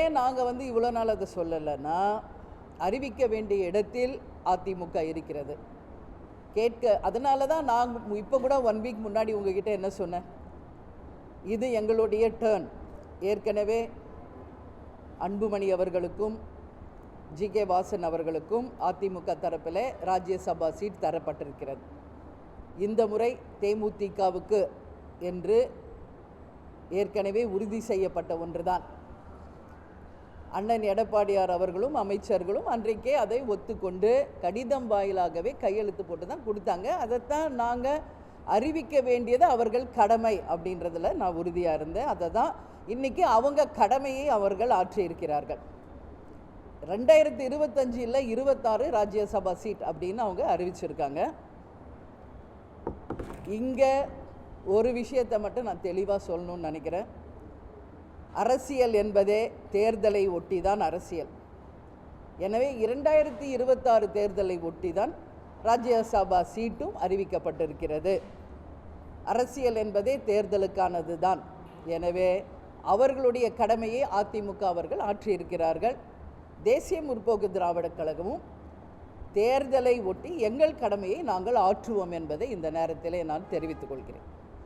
ஏன் நாங்கள் இவ்வளோ நாள் அதை சொல்லலைன்னா, அறிவிக்க வேண்டிய இடத்தில் அதிமுக இருக்கிறது. அதனால தான் நான் இப்போ கூட 1 வீக் முன்னாடி உங்ககிட்ட என்ன சொன்னேன், இது எங்களுடைய டர்ன். ஏற்கனவே அன்புமணி அவர்களுக்கும் ஜி.கே. வாசன் அவர்களுக்கும் அதிமுக தரப்பில் ராஜ்யசபா சீட் தரப்பட்டிருக்கிறது. இந்த முறை தேமுதிகவுக்கு என்று ஏற்கனவே உறுதி செய்யப்பட்ட ஒன்றுதான். அண்ணன் எடப்பாடியார் அவர்களும் அமைச்சர்களும் அன்றைக்கே அதை ஒத்துக்கொண்டு கடிதம் வாயிலாகவே கையெழுத்து போட்டு தான் கொடுத்தாங்க. அதைத்தான் நாங்கள் அறிவிக்க வேண்டியது அவர்கள் கடமை அப்படின்றதுல நான் உறுதியாக இருந்தேன். அதை தான் இன்றைக்கி அவங்க கடமையை அவர்கள் ஆற்றியிருக்கிறார்கள். 2025 26 ராஜ்யசபா சீட் அப்படின்னு அவங்க அறிவிச்சிருக்காங்க. இங்கே ஒரு விஷயத்தை மட்டும் நான் தெளிவாக சொல்லணும்னு நினைக்கிறேன். அரசியல் என்பதே தேர்தலை ஒட்டி தான் அரசியல். எனவே 2026 தேர்தலை ஒட்டி தான் ராஜ்யசபா சீட்டும் அறிவிக்கப்பட்டிருக்கிறது. அரசியல் என்பதே தேர்தலுக்கானது தான். எனவே அவர்களுடைய கடமையை அதிமுக அவர்கள் ஆற்றியிருக்கிறார்கள். தேசிய முற்போக்கு திராவிடக் கழகமும் தேர்தலை ஒட்டி எங்கள் கடமையை நாங்கள் ஆற்றுவோம் என்பதை இந்த நேரத்திலே நான் தெரிவித்துக் கொள்கிறேன்.